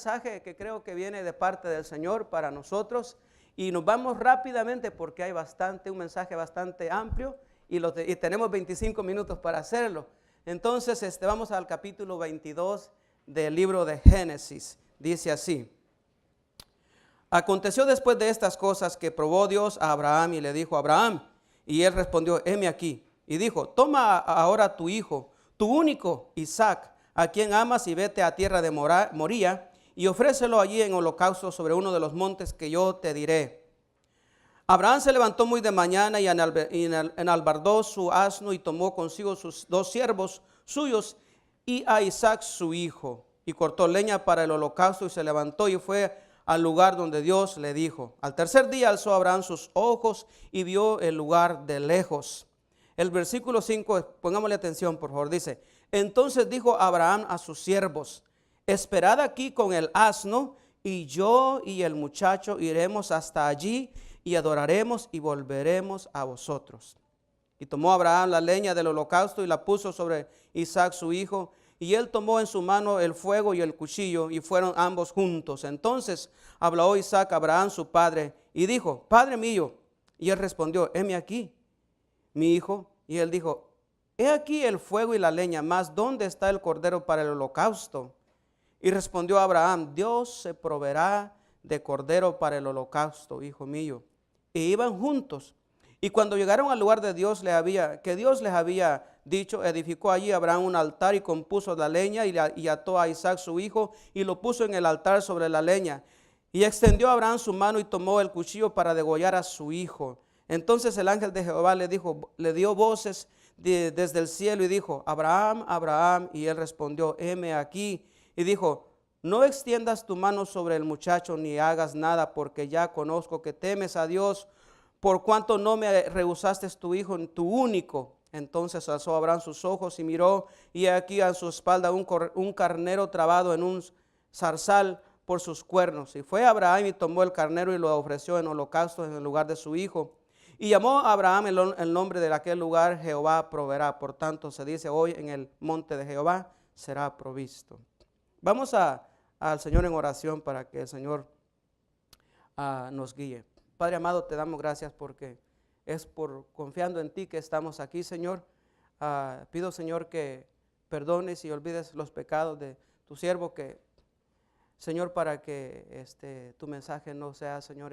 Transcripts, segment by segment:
mensaje que creo que viene de parte del Señor para nosotros. Y nos vamos rápidamente porque hay un mensaje bastante amplio y tenemos 25 minutos para hacerlo. Entonces vamos al capítulo 22 del libro de Génesis. Dice así: aconteció después de estas cosas que probó Dios a Abraham y le dijo: Abraham. Y él respondió: heme aquí. Y dijo: toma ahora tu hijo, tu único Isaac, a quien amas, y vete a tierra de Moría, y ofrécelo allí en holocausto sobre uno de los montes que yo te diré. Abraham se levantó muy de mañana y enalbardó su asno y tomó consigo sus 2 siervos suyos y a Isaac su hijo, y cortó leña para el holocausto y se levantó y fue al lugar donde Dios le dijo. Al tercer día alzó Abraham sus ojos y vio el lugar de lejos. El versículo 5, pongámosle atención por favor, dice: entonces dijo Abraham a sus siervos: esperad aquí con el asno, y yo y el muchacho iremos hasta allí y adoraremos y volveremos a vosotros. Y tomó Abraham la leña del holocausto y la puso sobre Isaac su hijo, y él tomó en su mano el fuego y el cuchillo, y fueron ambos juntos. Entonces habló Isaac a Abraham su padre y dijo: Padre mío. Y él respondió: heme aquí, mi hijo. Y él dijo: he aquí el fuego y la leña, mas ¿dónde está el cordero para el holocausto? Y respondió Abraham: Dios se proveerá de cordero para el holocausto, hijo mío. E iban juntos. Y cuando llegaron al lugar de Dios que Dios les había dicho, edificó allí Abraham un altar y compuso la leña y ató a Isaac su hijo y lo puso en el altar sobre la leña. Y extendió Abraham su mano y tomó el cuchillo para degollar a su hijo. Entonces el ángel de Jehová le dio voces desde el cielo y dijo: Abraham, Abraham. Y él respondió: heme aquí. Y dijo: no extiendas tu mano sobre el muchacho ni hagas nada, porque ya conozco que temes a Dios, por cuanto no me rehusaste tu hijo, tu único. Entonces alzó Abraham sus ojos y miró, y aquí a su espalda un carnero trabado en un zarzal por sus cuernos. Y fue Abraham y tomó el carnero y lo ofreció en holocausto en el lugar de su hijo. Y llamó a Abraham el nombre de aquel lugar: Jehová proveerá. Por tanto se dice hoy: en el monte de Jehová será provisto. Vamos al Señor en oración para que el Señor nos guíe. Padre amado, te damos gracias porque es por confiando en ti que estamos aquí, Señor. Pido, Señor, que perdones y olvides los pecados de tu siervo, Señor, para que tu mensaje no sea, Señor,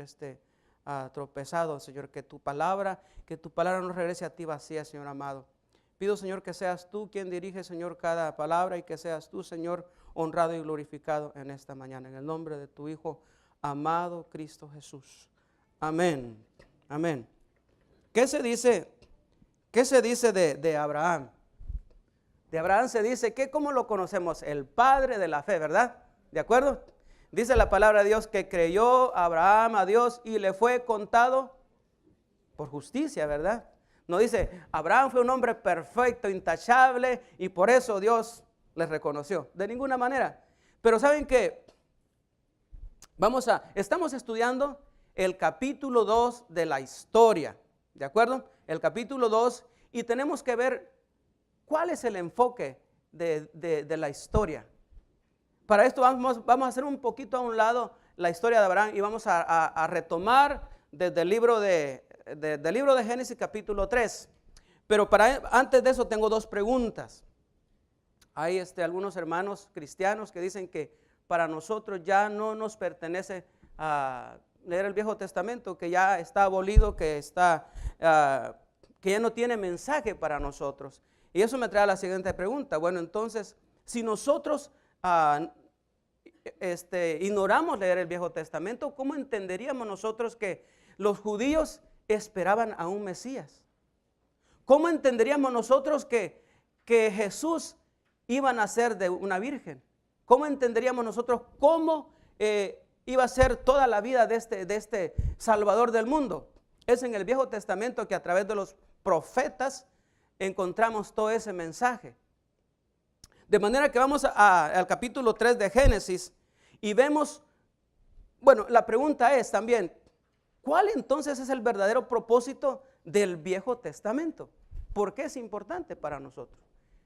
tropezado, Señor, que tu palabra no regrese a ti vacía, Señor amado. Pido, Señor, que seas tú quien dirige, Señor, cada palabra, y que seas tú, Señor, honrado y glorificado en esta mañana. En el nombre de tu Hijo amado, Cristo Jesús. Amén. Amén. ¿Qué se dice de Abraham? De Abraham se dice que, ¿cómo lo conocemos? El padre de la fe, ¿verdad? ¿De acuerdo? Dice la palabra de Dios que creyó Abraham a Dios y le fue contado por justicia, ¿verdad? No dice: Abraham fue un hombre perfecto, intachable, y por eso Dios le reconoció. De ninguna manera. Pero ¿saben qué? Estamos estudiando el capítulo 2 de la historia, ¿de acuerdo? El capítulo 2, y tenemos que ver cuál es el enfoque de la historia. Para esto vamos a hacer un poquito a un lado la historia de Abraham y vamos a retomar desde el libro de Génesis capítulo 3. Pero antes de eso tengo 2 preguntas. Hay algunos hermanos cristianos que dicen que para nosotros ya no nos pertenece leer el Viejo Testamento, que ya está abolido, que ya no tiene mensaje para nosotros. Y eso me trae a la siguiente pregunta. Bueno, entonces, si nosotros ignoramos leer el Viejo Testamento, ¿cómo entenderíamos nosotros que los judíos esperaban a un Mesías? ¿Cómo entenderíamos nosotros que Jesús iba a nacer de una virgen? ¿Cómo entenderíamos nosotros cómo iba a ser toda la vida de este Salvador del mundo? Es en el Viejo Testamento que a través de los profetas encontramos todo ese mensaje. De manera que vamos al capítulo 3 de Génesis y vemos, bueno, la pregunta es también, ¿cuál entonces es el verdadero propósito del Viejo Testamento? ¿Por qué es importante para nosotros?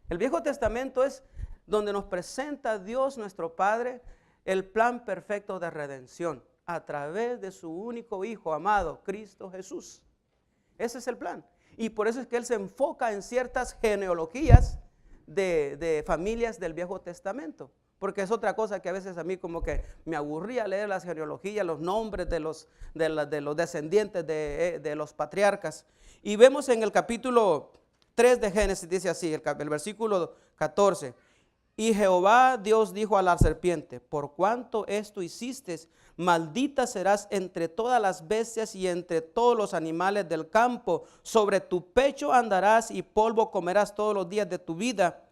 El Viejo Testamento es donde nos presenta Dios nuestro Padre el plan perfecto de redención a través de su único Hijo amado, Cristo Jesús. Ese es el plan. Y por eso es que Él se enfoca en ciertas genealogías de familias del Viejo Testamento. Porque es otra cosa que a veces a mí como que me aburría leer las genealogías, los nombres de los descendientes de los patriarcas. Y vemos en el capítulo 3 de Génesis, dice así, el versículo 14. Y Jehová Dios dijo a la serpiente, por cuanto esto hiciste, maldita serás entre todas las bestias y entre todos los animales del campo. Sobre tu pecho andarás y polvo comerás todos los días de tu vida.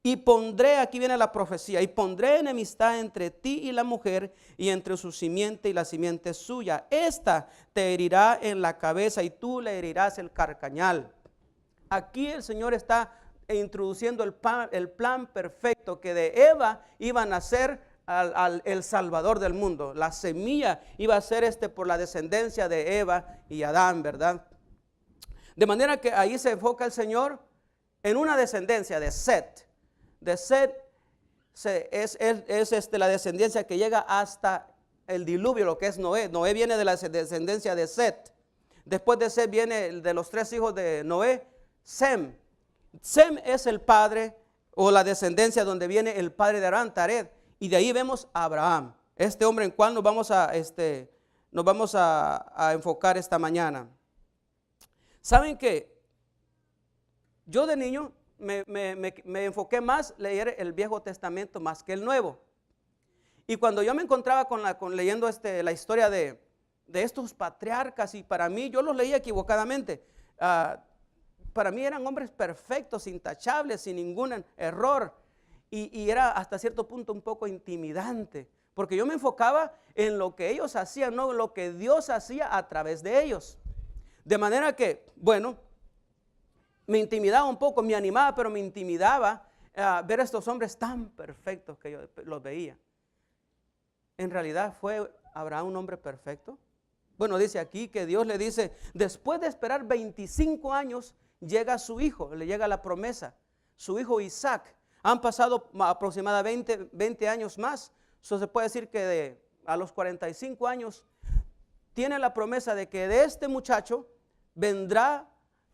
Y pondré, aquí viene la profecía, y pondré enemistad entre ti y la mujer, y entre su simiente y la simiente suya. Esta te herirá en la cabeza y tú le herirás el carcañal. Aquí el Señor está introduciendo el plan perfecto que de Eva iba a nacer el Salvador del mundo. La semilla iba a ser por la descendencia de Eva y Adán, ¿verdad? De manera que ahí se enfoca el Señor en una descendencia de Set. De Set es la descendencia que llega hasta el diluvio, lo que es Noé. Noé viene de la descendencia de Set. Después de Set viene de los 3 hijos de Noé, Sem. Sem es el padre o la descendencia donde viene el padre de Abraham, Tared. Y de ahí vemos a Abraham, este hombre en cual nos vamos a enfocar esta mañana. ¿Saben qué? Yo de niño me enfoqué más leer el Viejo Testamento más que el Nuevo. Y cuando yo me encontraba leyendo la historia de estos patriarcas, y para mí yo los leía equivocadamente. Para mí eran hombres perfectos, intachables, sin ningún error. Y era hasta cierto punto un poco intimidante, porque yo me enfocaba en lo que ellos hacían, no en lo que Dios hacía a través de ellos. De manera que, bueno, me intimidaba un poco, me animaba, pero me intimidaba ver a estos hombres tan perfectos que yo los veía. En realidad, ¿fue Abraham un hombre perfecto? Bueno, dice aquí que Dios le dice, después de esperar 25 años, llega su hijo, le llega la promesa, su hijo Isaac. Han pasado aproximadamente 20 años más. Eso se puede decir que a los 45 años tiene la promesa de que de este muchacho vendrá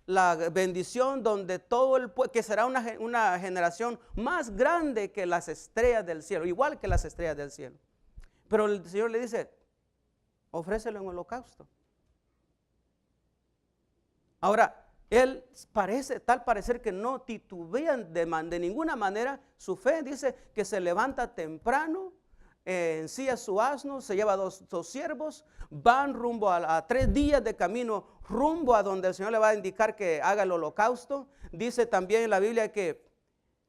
la bendición donde todo el pueblo, que será una generación más grande que las estrellas del cielo, igual que las estrellas del cielo. Pero el Señor le dice, ofrécelo en holocausto. Ahora, él tal parecer que no titubean de ninguna manera su fe. Dice que se levanta temprano, ensilla su asno, se lleva dos siervos, van rumbo a 3 días de camino, rumbo a donde el Señor le va a indicar que haga el holocausto. Dice también en la Biblia que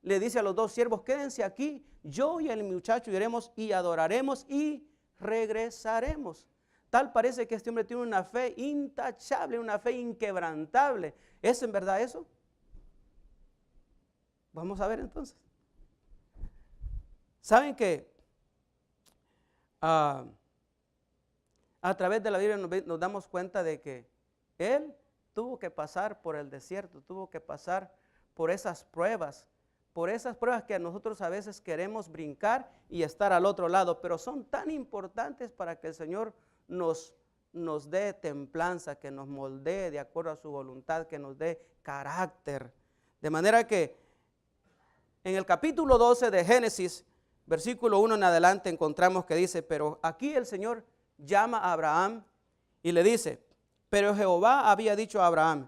le dice a los 2 siervos, quédense aquí, yo y el muchacho iremos y adoraremos y regresaremos. Tal parece que este hombre tiene una fe intachable, una fe inquebrantable. ¿Es en verdad eso? Vamos a ver entonces. ¿Saben que a través de la Biblia nos damos cuenta de que él tuvo que pasar por el desierto, tuvo que pasar por esas pruebas que nosotros a veces queremos brincar y estar al otro lado, pero son tan importantes para que el Señor nos dé templanza, que nos moldee de acuerdo a su voluntad, que nos dé carácter. De manera que en el capítulo 12 de Génesis, versículo 1 en adelante, encontramos que dice, pero aquí el Señor llama a Abraham y le dice, pero Jehová había dicho a Abraham,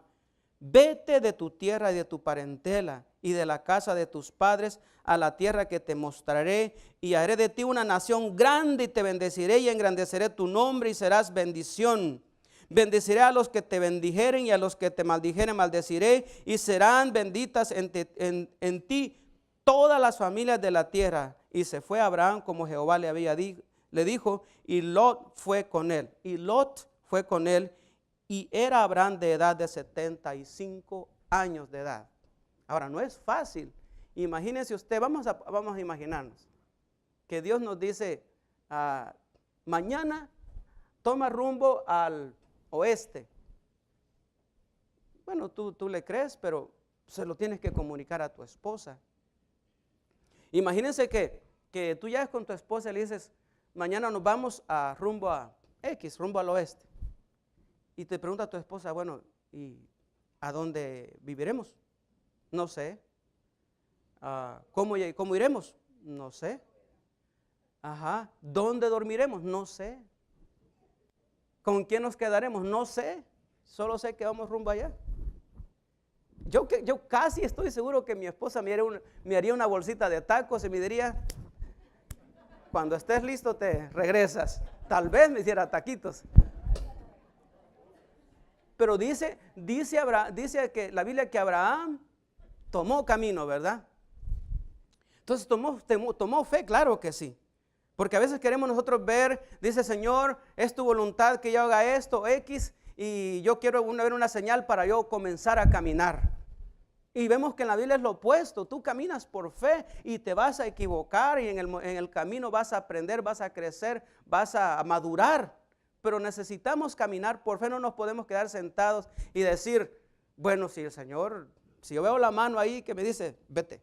vete de tu tierra y de tu parentela y de la casa de tus padres a la tierra que te mostraré, y haré de ti una nación grande y te bendeciré y engrandeceré tu nombre y serás bendición. Bendeciré a los que te bendijeren y a los que te maldijeren maldeciré, y serán benditas en ti todas las familias de la tierra. Y se fue Abraham como Jehová le dijo, y Lot fue con él. Y era Abraham de edad de 75 años de edad. Ahora, no es fácil. Imagínense usted, vamos a imaginarnos que Dios nos dice, mañana toma rumbo al oeste. Bueno, tú le crees, pero se lo tienes que comunicar a tu esposa. Imagínense que tú llegas con tu esposa y le dices, mañana nos vamos rumbo a X, rumbo al oeste. Y te pregunta a tu esposa, bueno, ¿y a dónde viviremos? No sé. ¿Cómo iremos? No sé. Ajá. ¿Dónde dormiremos? No sé. ¿Con quién nos quedaremos? No sé. Solo sé que vamos rumbo allá. Yo casi estoy seguro que mi esposa me haría una bolsita de tacos y me diría, cuando estés listo te regresas. Tal vez me hiciera taquitos. Pero dice que la Biblia que Abraham tomó camino, ¿verdad? Entonces tomó fe, claro que sí. Porque a veces queremos nosotros ver, dice Señor, es tu voluntad que yo haga esto, X, y yo quiero ver una señal para yo comenzar a caminar. Y vemos que en la Biblia es lo opuesto, tú caminas por fe y te vas a equivocar y en el camino vas a aprender, vas a crecer, vas a madurar. Pero necesitamos caminar por fe, no nos podemos quedar sentados y decir, bueno, si el Señor, si yo veo la mano ahí que me dice, vete.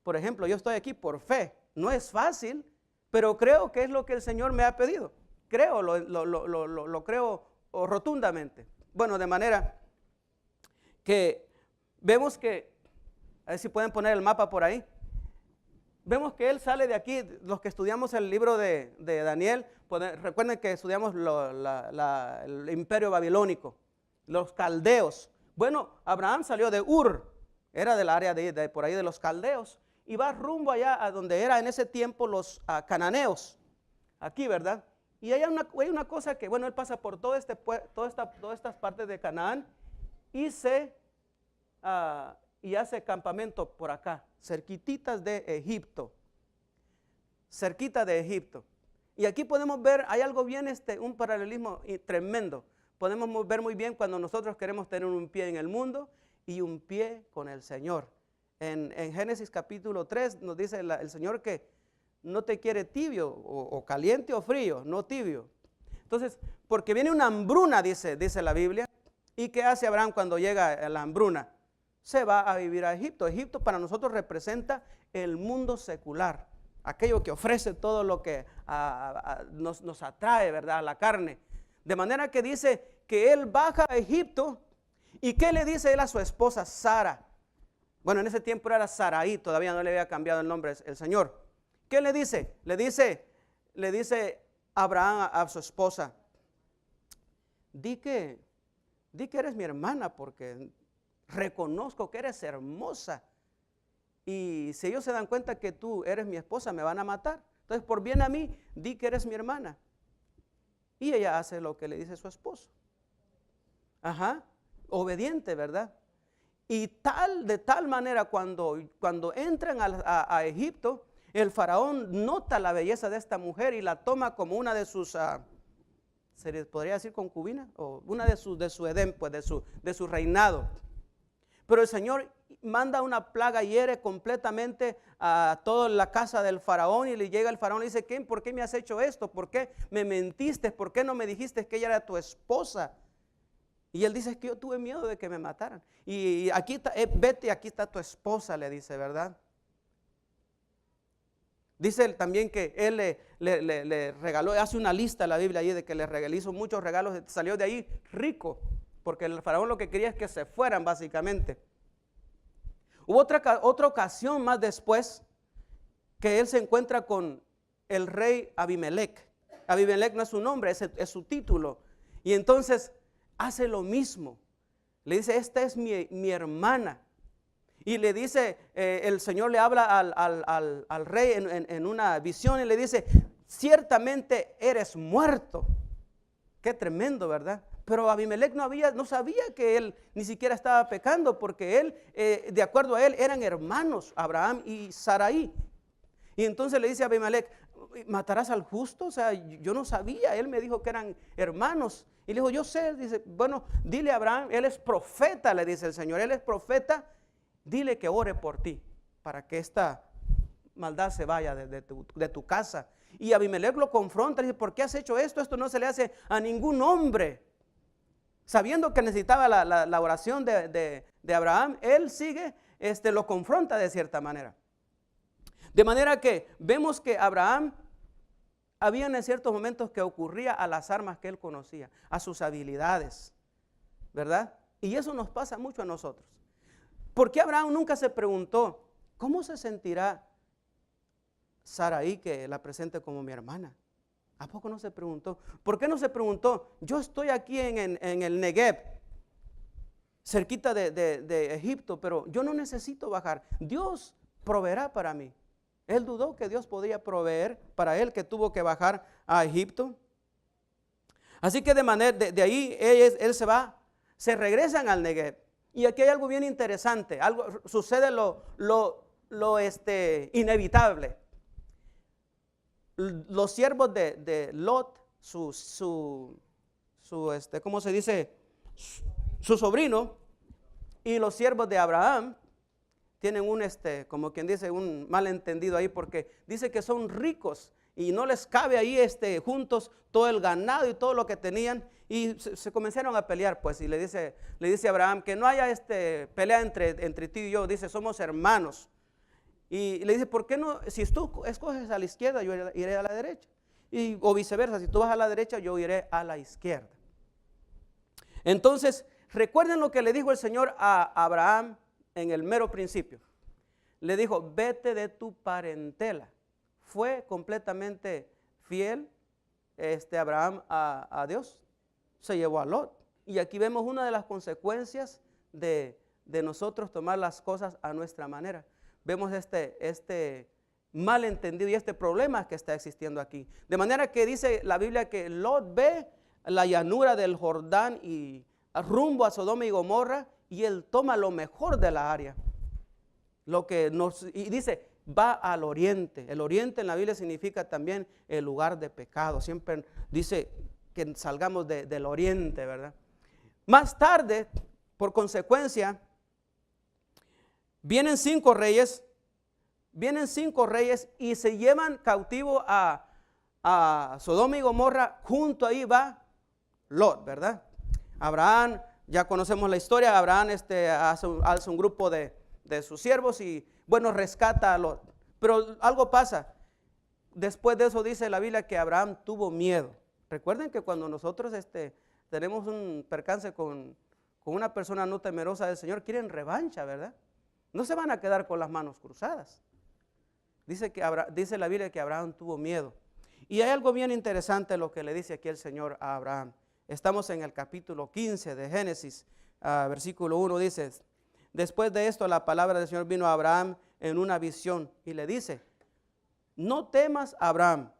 Por ejemplo, yo estoy aquí por fe, no es fácil, pero creo que es lo que el Señor me ha pedido. Creo, lo creo rotundamente. Bueno, de manera que vemos que, a ver si pueden poner el mapa por ahí. Vemos que él sale de aquí, los que estudiamos el libro de Daniel, recuerden que estudiamos el imperio babilónico, los caldeos. Bueno, Abraham salió de Ur, era del área de por ahí de los caldeos, y va rumbo allá a donde era en ese tiempo los cananeos, aquí, ¿verdad? Y hay una cosa que, bueno, él pasa por todas estas partes de Canaán y hace campamento por acá, cerquititas de Egipto, cerquita de Egipto. Y aquí podemos ver, hay algo bien, un paralelismo tremendo. Podemos ver muy bien cuando nosotros queremos tener un pie en el mundo y un pie con el Señor. En Génesis capítulo 3 nos dice el Señor que no te quiere tibio o caliente o frío, no tibio. Entonces, porque viene una hambruna, dice la Biblia. ¿Y qué hace Abraham cuando llega la hambruna? Se va a vivir a Egipto. Egipto para nosotros representa el mundo secular, aquello que ofrece todo lo que nos atrae, ¿verdad? A la carne. De manera que dice que él baja a Egipto. ¿Y qué le dice él a su esposa Sara? Bueno, en ese tiempo era Sarai, todavía no le había cambiado el nombre el Señor. ¿Qué le dice? Le dice Abraham a su esposa, di que eres mi hermana porque reconozco que eres hermosa. Y si ellos se dan cuenta que tú eres mi esposa, me van a matar. Entonces, por bien a mí, di que eres mi hermana. Y ella hace lo que le dice su esposo. Ajá, obediente, ¿verdad? Y de tal manera cuando entran a Egipto, el faraón nota la belleza de esta mujer y la toma como una de sus, se le podría decir concubina, o una de su edén, pues de su reinado. Pero el Señor manda una plaga, hiere completamente a toda la casa del faraón y le llega el faraón y le dice, ¿por qué me has hecho esto? ¿Por qué me mentiste? ¿Por qué no me dijiste que ella era tu esposa? Y él dice, es que yo tuve miedo de que me mataran. Y aquí está, vete, aquí está tu esposa, le dice, ¿verdad? Dice también que él le regaló, hace una lista la Biblia ahí de que le hizo muchos regalos, salió de ahí rico, porque el faraón lo que quería es que se fueran básicamente. Hubo otra ocasión más después que él se encuentra con el rey Abimelech. Abimelech no es su nombre, es su título. Y entonces hace lo mismo. Le dice, esta es mi hermana. Y le dice, el Señor le habla al rey en una visión y le dice, ciertamente eres muerto. Qué tremendo, ¿verdad? Pero Abimelech no sabía que él ni siquiera estaba pecando, porque él, de acuerdo a él, eran hermanos, Abraham y Sarai. Y entonces le dice a Abimelech, ¿matarás al justo? O sea, yo no sabía, él me dijo que eran hermanos. Y le dijo, yo sé, dice, bueno, dile a Abraham, él es profeta, le dice el Señor, él es profeta, dile que ore por ti, para que esta maldad se vaya de tu casa. Y Abimelech lo confronta, le dice, ¿por qué has hecho esto? Esto no se le hace a ningún hombre. Sabiendo que necesitaba la oración de Abraham, él lo confronta de cierta manera. De manera que vemos que Abraham habían en ciertos momentos que ocurría a las armas que él conocía, a sus habilidades, ¿verdad? Y eso nos pasa mucho a nosotros. ¿Por qué Abraham nunca se preguntó, cómo se sentirá Sarai que la presente como mi hermana? ¿A poco no se preguntó? ¿Por qué no se preguntó? Yo estoy aquí en el Negev, cerquita de Egipto, pero yo no necesito bajar. Dios proveerá para mí. Él dudó que Dios podía proveer para él, que tuvo que bajar a Egipto. Así que de ahí él se regresan al Negev. Y aquí hay algo bien interesante, sucede lo inevitable. Los siervos de Lot, ¿cómo se dice? Su sobrino, y los siervos de Abraham tienen como quien dice, un malentendido ahí, porque dice que son ricos y no les cabe ahí juntos todo el ganado y todo lo que tenían, y se comenzaron a pelear, pues, y le dice a Abraham que no haya pelea entre ti y yo. Dice, somos hermanos. Y le dice, ¿por qué no? Si tú escoges a la izquierda, yo iré a la derecha, o viceversa, si tú vas a la derecha, yo iré a la izquierda. Entonces, recuerden lo que le dijo el Señor a Abraham en el mero principio. Le dijo, vete de tu parentela. Fue completamente fiel Abraham a Dios. Se llevó a Lot. Y aquí vemos una de las consecuencias de nosotros tomar las cosas a nuestra manera. Vemos este malentendido y este problema que está existiendo aquí. De manera que dice la Biblia que Lot ve la llanura del Jordán y rumbo a Sodoma y Gomorra, y él toma lo mejor de la área. Y dice, va al oriente. El oriente en la Biblia significa también el lugar de pecado. Siempre dice que salgamos del oriente, ¿verdad? Más tarde, por consecuencia, vienen cinco reyes y se llevan cautivo a Sodoma y Gomorra. Junto ahí va Lot, ¿verdad? Abraham, ya conocemos la historia. Abraham hace un grupo de sus siervos y, bueno, rescata a Lot. Pero algo pasa. Después de eso dice la Biblia que Abraham tuvo miedo. Recuerden que cuando nosotros tenemos un percance con una persona no temerosa del Señor, quieren revancha, ¿verdad? No se van a quedar con las manos cruzadas. Dice la Biblia que Abraham tuvo miedo. Y hay algo bien interesante lo que le dice aquí el Señor a Abraham. Estamos en el capítulo 15 de Génesis, versículo 1, dice, después de esto la palabra del Señor vino a Abraham en una visión y le dice, no temas, Abraham,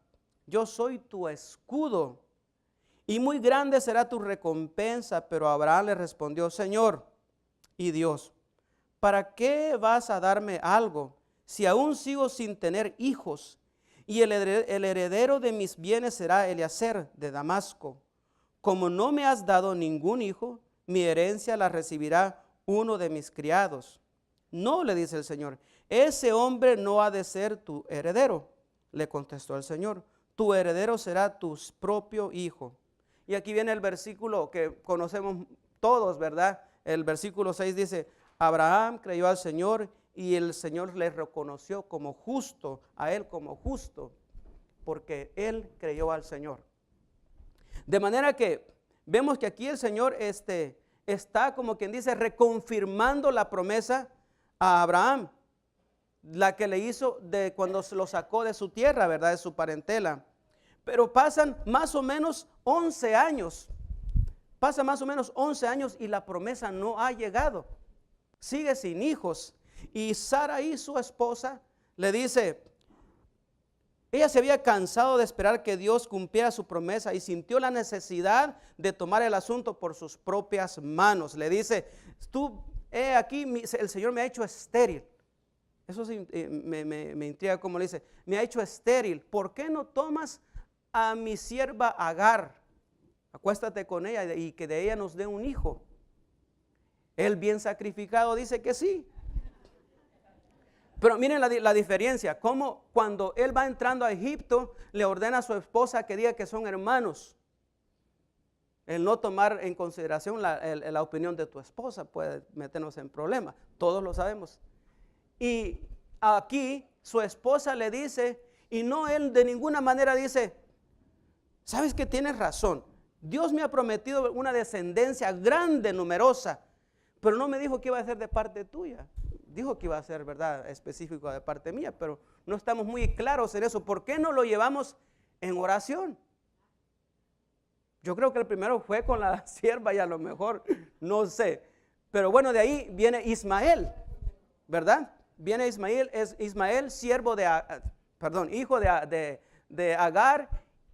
yo soy tu escudo y muy grande será tu recompensa. Pero Abraham le respondió, Señor y Dios, ¿para qué vas a darme algo si aún sigo sin tener hijos? Y el heredero de mis bienes será Eliezer de Damasco. Como no me has dado ningún hijo, mi herencia la recibirá uno de mis criados. No, le dice el Señor, ese hombre no ha de ser tu heredero. Le contestó el Señor, tu heredero será tu propio hijo. Y aquí viene el versículo que conocemos todos, ¿verdad? El versículo 6 dice, Abraham creyó al Señor y el Señor le reconoció como justo, a él como justo, porque él creyó al Señor. De manera que vemos que aquí el Señor está, como quien dice, reconfirmando la promesa a Abraham, la que le hizo de cuando se lo sacó de su tierra, ¿verdad? De su parentela. Pero pasan más o menos 11 años. Pasan más o menos 11 años y la promesa no ha llegado. Sigue sin hijos. Y Sarai, su esposa, le dice, ella se había cansado de esperar que Dios cumpliera su promesa y sintió la necesidad de tomar el asunto por sus propias manos. Le dice, aquí el Señor me ha hecho estéril. Eso sí, me intriga como le dice, me ha hecho estéril. ¿Por qué no tomas a mi sierva Agar? Acuéstate con ella y que de ella nos dé un hijo. Él bien sacrificado dice que sí. Pero miren la diferencia, como cuando él va entrando a Egipto, le ordena a su esposa que diga que son hermanos. El no tomar en consideración la opinión de tu esposa puede meternos en problemas, todos lo sabemos. Y aquí su esposa le dice, y no él de ninguna manera dice, sabes que tienes razón. Dios me ha prometido una descendencia grande, numerosa, pero no me dijo que iba a ser de parte tuya. Dijo que iba a ser, ¿verdad?, específico de parte mía, pero no estamos muy claros en eso. ¿Por qué no lo llevamos en oración? Yo creo que el primero fue con la sierva y a lo mejor, no sé. Pero bueno, de ahí viene Ismael, ¿verdad? Viene Ismael, es Ismael, siervo de, perdón, hijo de Agar,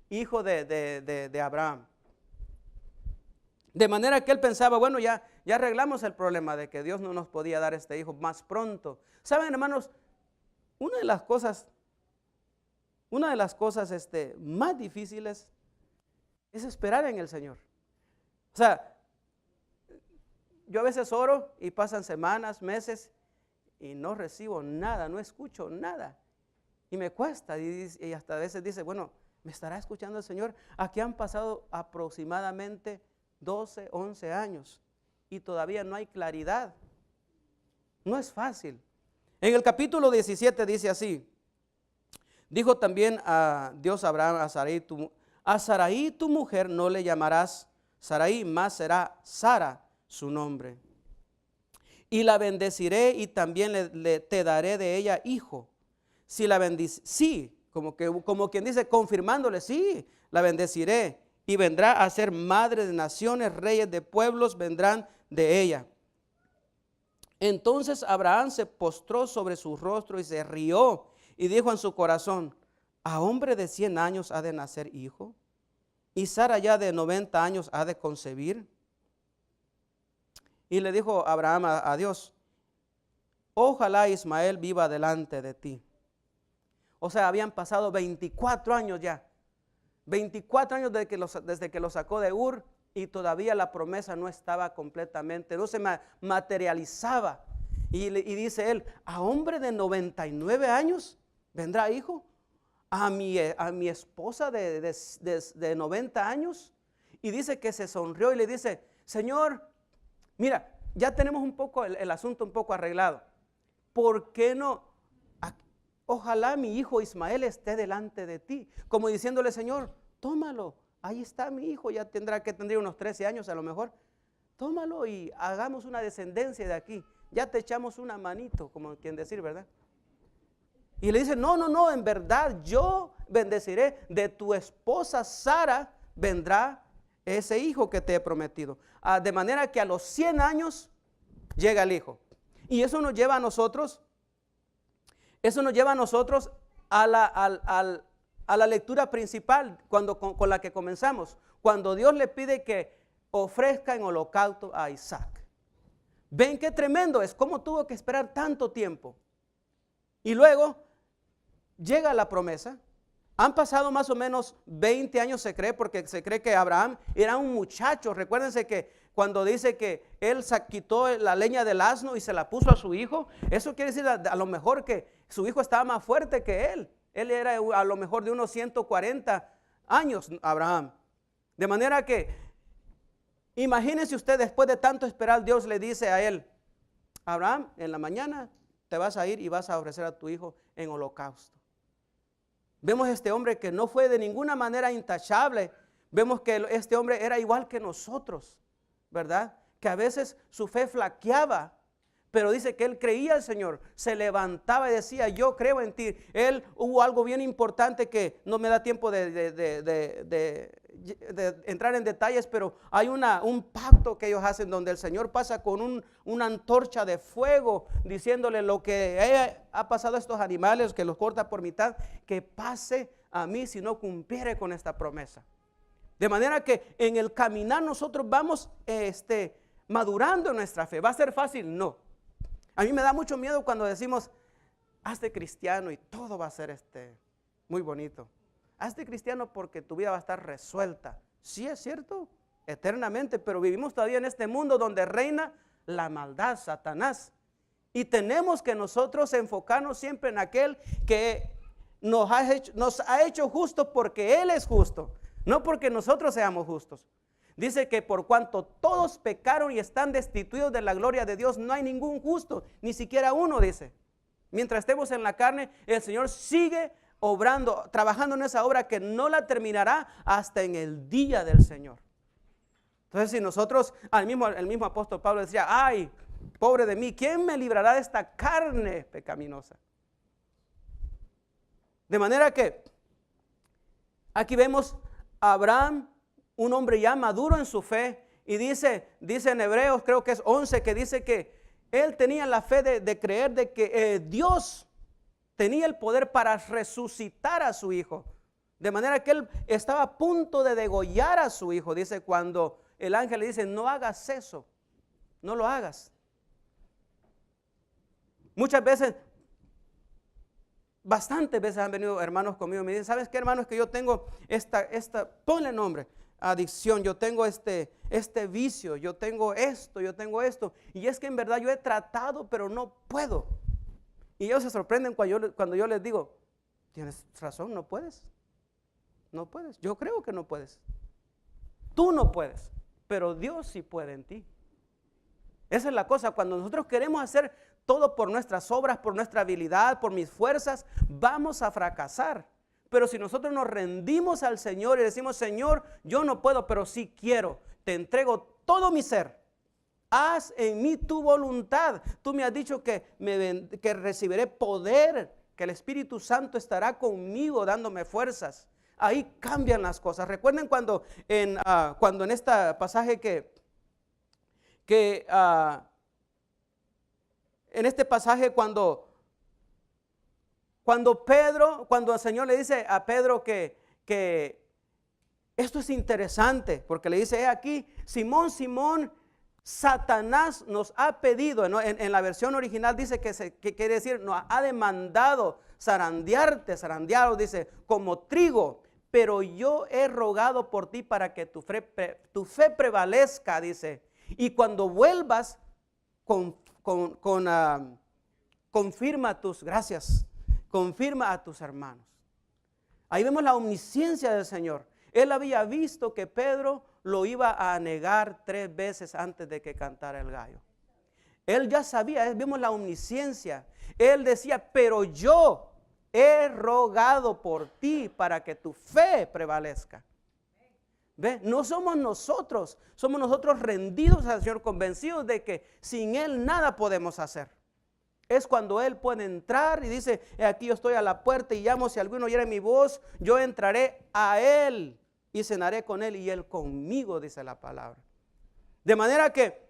hijo de Abraham. De manera que él pensaba, bueno, ya arreglamos el problema de que Dios no nos podía dar este hijo más pronto. ¿Saben, hermanos? Una de las cosas más difíciles es esperar en el Señor. O sea, yo a veces oro y pasan semanas, meses y no recibo nada, no escucho nada. Y me cuesta y hasta a veces dice, bueno, ¿me estará escuchando el Señor? Aquí han pasado aproximadamente 12, 11 años y todavía no hay claridad. No es fácil. En el capítulo 17 dice así, dijo también a Dios a Abraham, a Sarai tu mujer no le llamarás Sarai, más será Sara su nombre. Y la bendeciré y también te daré de ella hijo. Si la bendice, sí, como quien dice, confirmándole, sí, la bendeciré. Y vendrá a ser madre de naciones, reyes de pueblos vendrán de ella. Entonces Abraham se postró sobre su rostro y se rió y dijo en su corazón, ¿a hombre de 100 años ha de nacer hijo? ¿Y Sara ya de 90 años ha de concebir? Y le dijo Abraham a Dios, ojalá Ismael viva delante de ti. O sea, habían pasado 24 años ya. 24 años desde que lo sacó de Ur y todavía la promesa no estaba completamente, no se materializaba. Y dice él, ¿a hombre de 99 años vendrá hijo? ¿A mi esposa de 90 años? Y dice que se sonrió y le dice, Señor, mira, ya tenemos un poco el asunto un poco arreglado. ¿Por qué no? Ojalá mi hijo Ismael esté delante de ti. Como diciéndole, Señor, tómalo. Ahí está mi hijo, ya tendría unos 13 años a lo mejor. Tómalo y hagamos una descendencia de aquí. Ya te echamos una manito, como quien decir, ¿verdad? Y le dice, no, en verdad yo bendeciré. De tu esposa Sara vendrá ese hijo que te he prometido. De manera que a los 100 años llega el hijo. Y eso nos lleva a nosotros. Eso nos lleva a nosotros a la lectura principal con la que comenzamos. Cuando Dios le pide que ofrezca en holocausto a Isaac. Ven qué tremendo es, cómo tuvo que esperar tanto tiempo. Y luego llega la promesa. Han pasado más o menos 20 años se cree, porque se cree que Abraham era un muchacho. Recuérdense que cuando dice que él quitó la leña del asno y se la puso a su hijo, eso quiere decir a lo mejor que su hijo estaba más fuerte que él. Él era a lo mejor de unos 140 años, Abraham. De manera que, imagínense usted, después de tanto esperar, Dios le dice a él, Abraham, en la mañana te vas a ir y vas a ofrecer a tu hijo en holocausto. Vemos a este hombre que no fue de ninguna manera intachable. Vemos que este hombre era igual que nosotros, ¿verdad? Que a veces su fe flaqueaba, pero dice que él creía al Señor, se levantaba y decía, yo creo en ti. Hubo algo bien importante que no me da tiempo de entrar en detalles, pero hay un pacto que ellos hacen donde el Señor pasa con una antorcha de fuego diciéndole lo que ha pasado a estos animales, que los corta por mitad, que pase a mí si no cumpliere con esta promesa. De manera que en el caminar nosotros vamos madurando en nuestra fe. ¿Va a ser fácil? No. A mí me da mucho miedo cuando decimos, hazte cristiano y todo va a ser muy bonito. Hazte cristiano porque tu vida va a estar resuelta. Sí, es cierto, eternamente, pero vivimos todavía en este mundo donde reina la maldad, Satanás. Y tenemos que nosotros enfocarnos siempre en aquel que nos ha hecho justos porque Él es justo, no porque nosotros seamos justos. Dice que por cuanto todos pecaron y están destituidos de la gloria de Dios, no hay ningún justo, ni siquiera uno, dice. Mientras estemos en la carne, el Señor sigue obrando, trabajando en esa obra que no la terminará hasta en el día del Señor. Entonces, si nosotros, el mismo apóstol Pablo decía, ay, pobre de mí, ¿quién me librará de esta carne pecaminosa? De manera que aquí vemos a Abraham, un hombre ya maduro en su fe, y dice en Hebreos, creo que es 11, que dice que él tenía la fe de creer de que Dios tenía el poder para resucitar a su hijo. De manera que él estaba a punto de degollar a su hijo. Dice cuando el ángel le dice, no hagas eso, no lo hagas. Muchas veces, bastantes veces han venido hermanos conmigo y me dicen, ¿sabes qué, hermano? Es que yo tengo ponle nombre, adicción, yo tengo este vicio, yo tengo esto. Y es que en verdad yo he tratado, pero no puedo. Y ellos se sorprenden cuando yo les digo, tienes razón, no puedes. No puedes, yo creo que no puedes. Tú no puedes, pero Dios sí puede en ti. Esa es la cosa, cuando nosotros queremos hacer todo por nuestras obras, por nuestra habilidad, por mis fuerzas, vamos a fracasar. Pero si nosotros nos rendimos al Señor y decimos, Señor, yo no puedo, pero sí quiero, te entrego todo mi ser. Haz en mí tu voluntad. Tú me has dicho que recibiré poder, que el Espíritu Santo estará conmigo dándome fuerzas. Ahí cambian las cosas. Recuerden cuando en este pasaje cuando el Señor le dice a Pedro que esto es interesante, porque le dice, aquí, Simón, Simón, Satanás nos ha pedido, ¿no? En la versión original dice que quiere decir, nos ha demandado zarandearos, dice, como trigo, pero yo he rogado por ti para que tu fe prevalezca, dice, y cuando vuelvas, confirma a tus hermanos. Ahí vemos la omnisciencia del Señor. Él había visto que Pedro lo iba a negar 3 veces antes de que cantara el gallo. Él ya sabía, vemos la omnisciencia. Él decía, pero yo he rogado por ti para que tu fe prevalezca. ¿Ve? No somos nosotros rendidos al Señor, convencidos de que sin Él nada podemos hacer. Es cuando Él puede entrar y dice, aquí yo estoy a la puerta y llamo, si alguno oyere mi voz, yo entraré a Él y cenaré con Él y Él conmigo, dice la palabra. De manera que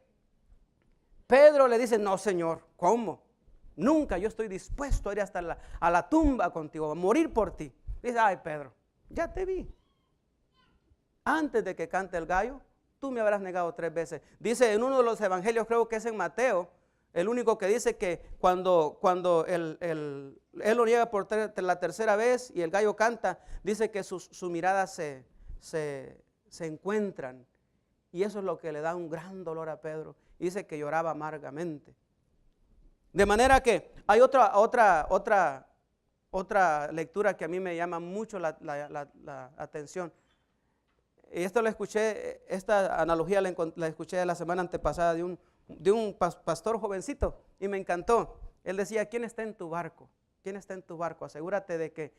Pedro le dice, no, Señor, ¿cómo? Nunca, yo estoy dispuesto a ir hasta la tumba contigo, a morir por ti. Dice, ay, Pedro, ya te vi. Antes de que cante el gallo, tú me habrás negado 3 veces. Dice en uno de los evangelios, creo que es en Mateo, el único que dice que cuando él lo niega por la tercera vez y el gallo canta, dice que sus miradas se encuentran. Y eso es lo que le da un gran dolor a Pedro. Y dice que lloraba amargamente. De manera que hay otra lectura que a mí me llama mucho la atención. Y esto esta analogía la escuché la semana antepasada de un pastor jovencito y me encantó. Él decía, ¿quién está en tu barco? ¿Quién está en tu barco? Asegúrate de que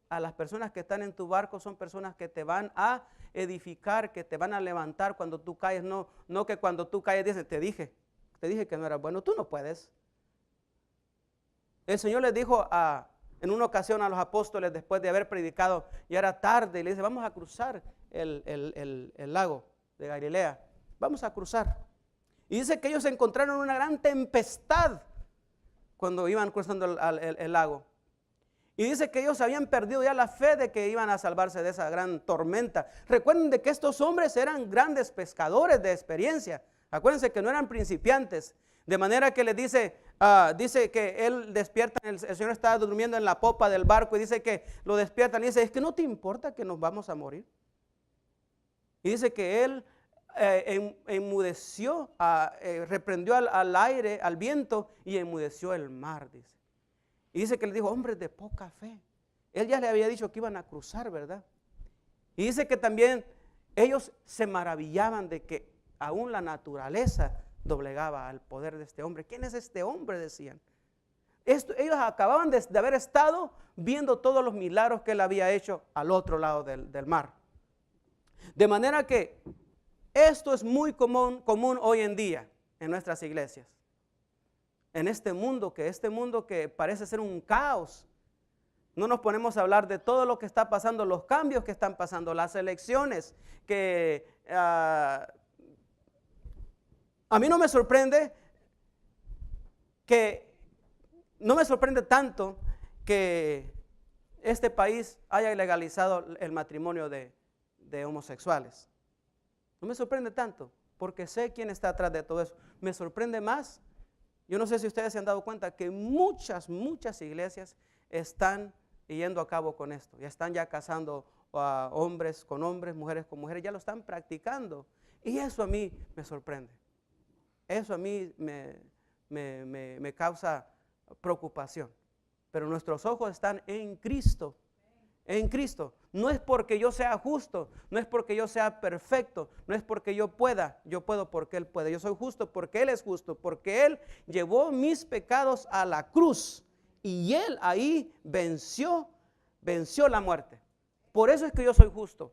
a las personas que están en tu barco son personas que te van a edificar, que te van a levantar cuando tú caes, no que cuando tú caes dicen, te dije que no eras bueno, tú no puedes. El Señor les dijo en una ocasión a los apóstoles, después de haber predicado, ya era tarde, y le dice, vamos a cruzar el lago de Galilea, vamos a cruzar. Y dice que ellos se encontraron en una gran tempestad cuando iban cruzando el lago. Y dice que ellos habían perdido ya la fe de que iban a salvarse de esa gran tormenta. Recuerden de que estos hombres eran grandes pescadores de experiencia. Acuérdense que no eran principiantes. De manera que les dice que él despierta, el Señor estaba durmiendo en la popa del barco y dice que lo despiertan y dice, ¿es que no te importa que nos vamos a morir? Y dice que él enmudeció, reprendió al aire, al viento y enmudeció el mar, dice. Y dice que le dijo, hombres de poca fe. Él ya le había dicho que iban a cruzar, ¿verdad? Y dice que también ellos se maravillaban de que aún la naturaleza doblegaba al poder de este hombre. ¿Quién es este hombre? Decían. Ellos acababan de haber estado viendo todos los milagros que él había hecho al otro lado del mar. De manera que esto es muy común hoy en día en nuestras iglesias. En este mundo que parece ser un caos. No nos ponemos a hablar de todo lo que está pasando, los cambios que están pasando, las elecciones que a mí no me sorprende tanto que este país haya legalizado el matrimonio de homosexuales. No me sorprende tanto, porque sé quién está atrás de todo eso. Me sorprende más, yo no sé si ustedes se han dado cuenta que muchas iglesias están yendo a cabo con esto. Ya están ya casando a hombres con hombres, mujeres con mujeres, ya lo están practicando. Y eso a mí me sorprende. Eso a mí me causa preocupación. Pero nuestros ojos están en Cristo. En Cristo. No es porque yo sea justo, no es porque yo sea perfecto, no es porque yo puedo porque Él puede. Yo soy justo porque Él es justo, porque Él llevó mis pecados a la cruz y Él ahí venció la muerte. Por eso es que yo soy justo,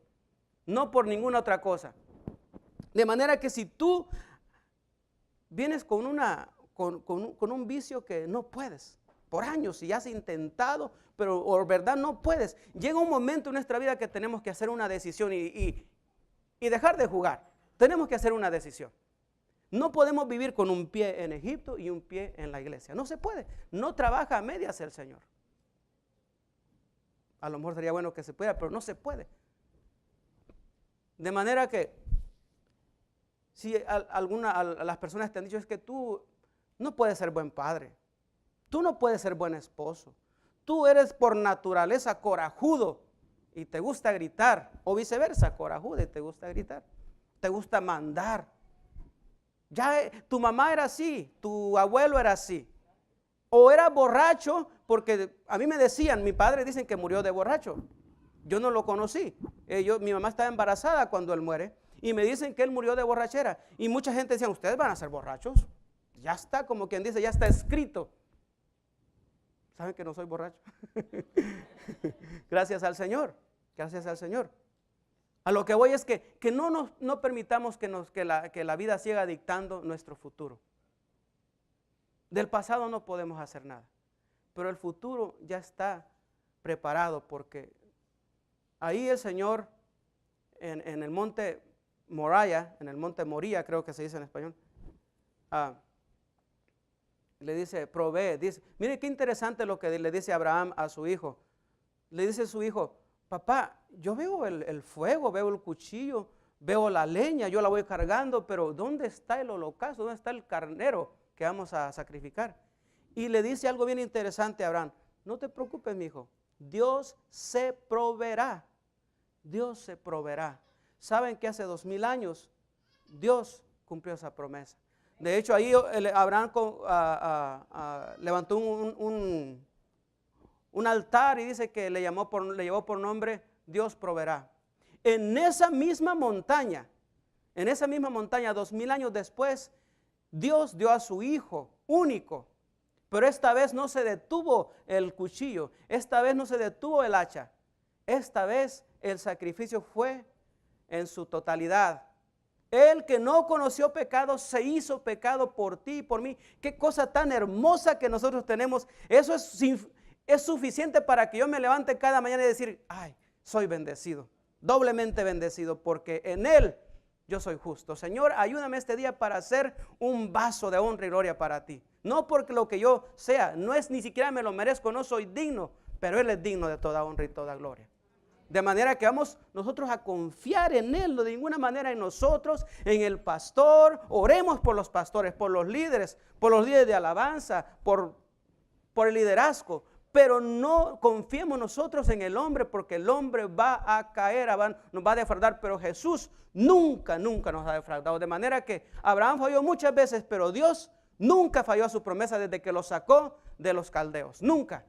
no por ninguna otra cosa. De manera que si tú vienes con un vicio que no puedes, por años y has intentado, pero por verdad no puedes, llega un momento en nuestra vida que tenemos que hacer una decisión y dejar de jugar. Tenemos que hacer una decisión. No podemos vivir con un pie en Egipto y un pie en la iglesia. No se puede. No trabaja a medias el Señor. A lo mejor sería bueno que se pudiera, pero no se puede. De manera que si las personas te han dicho es que tú no puedes ser buen padre, tú no puedes ser buen esposo, tú eres por naturaleza corajudo y te gusta gritar, o viceversa, corajudo y te gusta gritar, te gusta mandar. Ya tu mamá era así, tu abuelo era así, o era borracho, porque a mí me decían, mi padre dicen que murió de borracho. Yo no lo conocí. Mi mamá estaba embarazada cuando él muere y me dicen que él murió de borrachera. Y mucha gente decía, ¿ustedes van a ser borrachos? Ya está, como quien dice, ya está escrito. ¿Saben que no soy borracho? Gracias al Señor, gracias al Señor. A lo que voy es que no permitamos que la vida siga dictando nuestro futuro. Del pasado no podemos hacer nada, pero el futuro ya está preparado porque ahí el Señor en el monte Moriah, en el monte Moría, creo que se dice en español, le dice, provee, dice, mire qué interesante lo que le dice Abraham a su hijo. Le dice a su hijo, papá, yo veo el fuego, veo el cuchillo, veo la leña, yo la voy cargando, pero ¿dónde está el holocausto? ¿Dónde está el carnero que vamos a sacrificar? Y le dice algo bien interesante a Abraham, no te preocupes, mi hijo, Dios se proveerá, Dios se proveerá. ¿Saben que hace 2000 años Dios cumplió esa promesa? De hecho, ahí Abraham levantó un altar y dice que le llevó por nombre Dios proveerá. En esa misma montaña, 2000 años después, Dios dio a su hijo único. Pero esta vez no se detuvo el cuchillo, esta vez no se detuvo el hacha. Esta vez el sacrificio fue en su totalidad. El que no conoció pecado se hizo pecado por ti y por mí. Qué cosa tan hermosa que nosotros tenemos. Eso es suficiente para que yo me levante cada mañana y decir, ay, soy bendecido, doblemente bendecido, porque en Él yo soy justo. Señor, ayúdame este día para ser un vaso de honra y gloria para ti. No porque lo que yo sea, no es ni siquiera me lo merezco, no soy digno, pero Él es digno de toda honra y toda gloria. De manera que vamos nosotros a confiar en Él, de ninguna manera en nosotros, en el pastor. Oremos por los pastores, por los líderes de alabanza, por el liderazgo. Pero no confiemos nosotros en el hombre, porque el hombre va a caer, nos va a defraudar. Pero Jesús nunca nos ha defraudado. De manera que Abraham falló muchas veces, pero Dios nunca falló a su promesa desde que lo sacó de los caldeos. Nunca.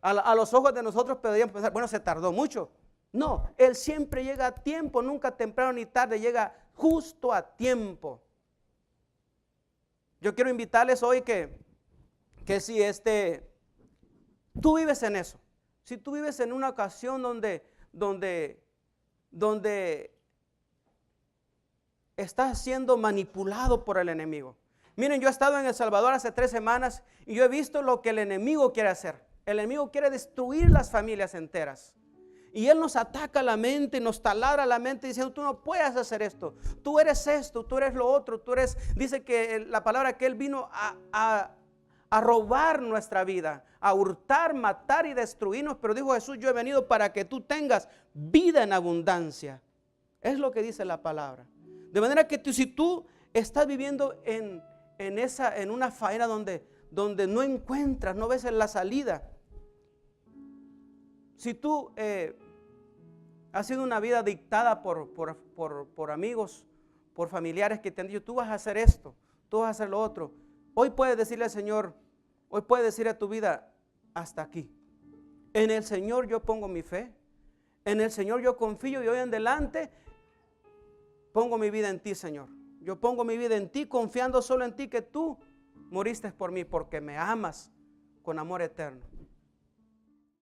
A los ojos de nosotros podríamos pensar, bueno, se tardó mucho. No, Él siempre llega a tiempo, nunca temprano ni tarde, llega justo a tiempo. Yo quiero invitarles hoy que que si tú vives en eso, si tú vives en una ocasión donde estás siendo manipulado por el enemigo. Miren, yo he estado en El Salvador hace 3 semanas y yo he visto lo que el enemigo quiere hacer. El enemigo quiere destruir las familias enteras. Y él nos ataca la mente, nos taladra la mente diciendo, tú no puedes hacer esto, tú eres esto, tú eres lo otro, dice que la palabra que él vino a robar nuestra vida, a hurtar, matar y destruirnos, pero dijo Jesús, yo he venido para que tú tengas vida en abundancia. Es lo que dice la palabra. De manera que si tú estás viviendo en una faena donde no encuentras, no ves la salida, si tú has sido una vida dictada por amigos, por familiares que te han dicho, tú vas a hacer esto, tú vas a hacer lo otro, hoy puedes decirle al Señor, hoy puedes decirle a tu vida, hasta aquí. En el Señor yo pongo mi fe, en el Señor yo confío y hoy en adelante pongo mi vida en ti, Señor. Yo pongo mi vida en ti, confiando solo en ti, que tú moriste por mí, porque me amas con amor eterno.